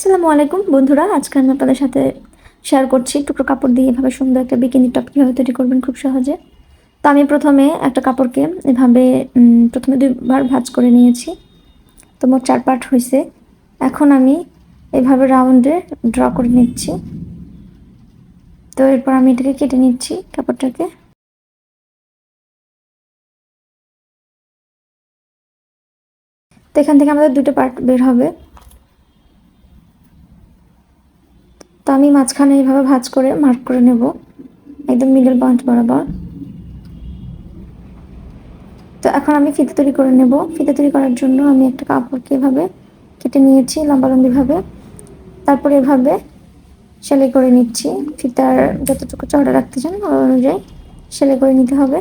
আসসালামু আলাইকুম বন্ধুরা, আজকে আমি আপনাদের সাথে শেয়ার করছি টুকরো কাপড় দিয়ে এভাবে সুন্দর একটা বিকিনি টপ কীভাবে তৈরি করবেন খুব সহজে। তো আমি প্রথমে একটা কাপড়কে এভাবে প্রথমে ২ বার ভাঁজ করে নিয়েছি। তো মোট ৪ পার্ট হইছে। এখন আমি এভাবে রাউন্ডে ড্র করে নিচ্ছি। তো এরপর আমি এটাকে কেটে নিচ্ছি কাপড়টাকে। তো এখান থেকে আমাদের ২ টা পার্ট বের হবে। তো আমি মাঝখানে এভাবে ভাঁজ করে মার্ক করে নেব একদম মিডল পয়েন্ট বরাবর। তো এখন আমি ফিতা তৈরি করে নেব। ফিতা তৈরি করার জন্য আমি একটা কাপড়কে এভাবে কেটে নিয়েছি লম্বালম্বিভাবে। তারপরে এভাবে সেলাই করে নিচ্ছি। ফিতার যতটুকু চওড়া রাখতে চান ওই অনুযায়ী সেলাই করে নিতে হবে।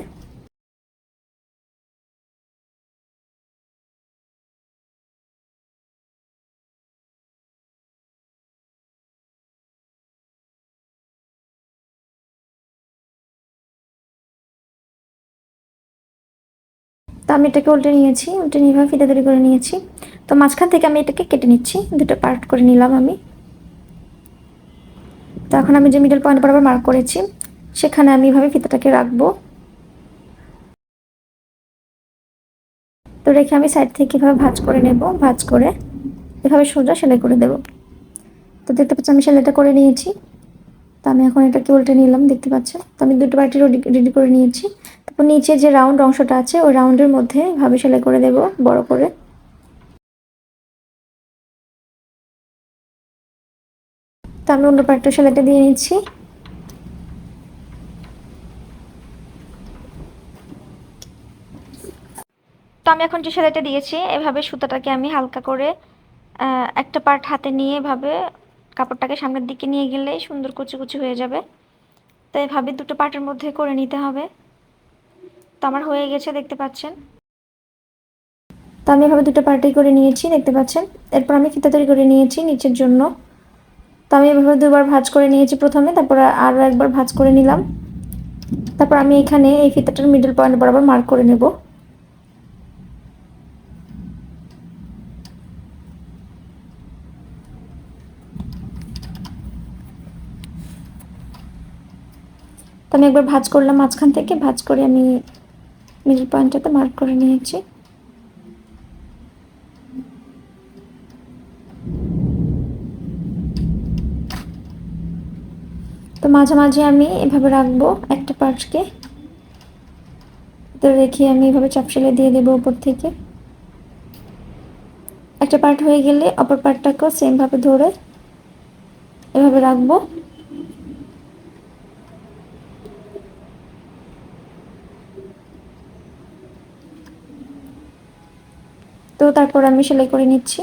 তো আমি এটাকে উল্টে নিয়েছি। উল্টে নিয়ে এভাবে ফিতা তৈরি করে নিয়েছি। তো মাঝখান থেকে আমি এটাকে কেটে নিচ্ছি। ২ টা পার্ট করে নিলাম আমি। তো এখন আমি যে মিডল পয়েন্ট বরাবর মার্ক করেছি সেখানে আমি এভাবে ফিতাটাকে রাখবো। তো রেখে আমি সাইড থেকে এভাবে ভাঁজ করে নেব। ভাঁজ করে এভাবে সোজা সেলাই করে দেব। তো দেখতে পাচ্ছেন আমি সেলাইটা করে নিয়েছি। তো আমি এখন এটাকে উল্টে নিলাম, দেখতে পাচ্ছেন। তো আমি ২ টো পার্টি রেডি করে নিয়েছি। তারপর নিচে যে রাউন্ড অংশটা আছে ওই রাউন্ডের মধ্যে এভাবে সেলাই করে দেব বড় করে। তো আমি অন্য পার্টটা সেলাইটা দিয়ে নিচ্ছি। তো আমি এখন যে সেলাইটা দিয়েছি এভাবে সুতাটাকে আমি হালকা করে একটা পার্ট হাতে নিয়ে এভাবে কাপড়টাকে সামনের দিকে নিয়ে গেলেই সুন্দর কুচি কুচি হয়ে যাবে। তো এভাবে ২ টো পার্টের মধ্যে করে নিতে হবে। তো আমার হয়ে গেছে, দেখতে পাচ্ছেন। তো আমি এভাবে ২ টো পার্টেই করে নিয়েছি, দেখতে পাচ্ছেন। এরপর আমি ফিতা তৈরি করে নিয়েছি নিচের জন্য। তো আমি এভাবে ২ বার ভাঁজ করে নিয়েছি প্রথমে, তারপর আরও একবার ভাঁজ করে নিলাম। তারপর আমি এখানে এই ফিতাটার মিডল পয়েন্ট বরাবর মার্ক করে নেব। তো আমি একবার ভাঁজ করলাম, মাঝখান থেকে ভাঁজ করে আমি মিডল পয়েন্টটাতে মার্ক করে নিয়েছি। তো মাঝামাঝি আমি এভাবে রাখবো একটা পার্টকে। তো রেখে আমি এভাবে চাপ সেলাই দিয়ে দেবো উপর থেকে। একটা পার্ট হয়ে গেলে অপর পার্টটাকেও সেম ভাবে ধরে এভাবে রাখবো। তো তারপর আমি সেলাই করে নিচ্ছি।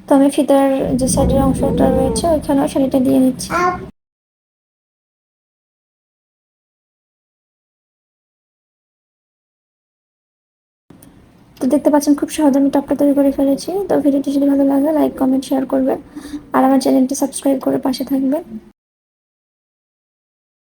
তো আমি ফিতার যে সাইডের অংশটা রয়েছে ওইখানেও সেলাইটা দিয়ে নিচ্ছি। তো দেখতে পাচ্ছেন খুব সহজে আমি টপটা তৈরি করে ফেলেছি। তো ভিডিওটি যদি ভালো লাগে লাইক কমেন্ট শেয়ার করবেন আর আমার চ্যানেলটি সাবস্ক্রাইব করে পাশে থাকবেন।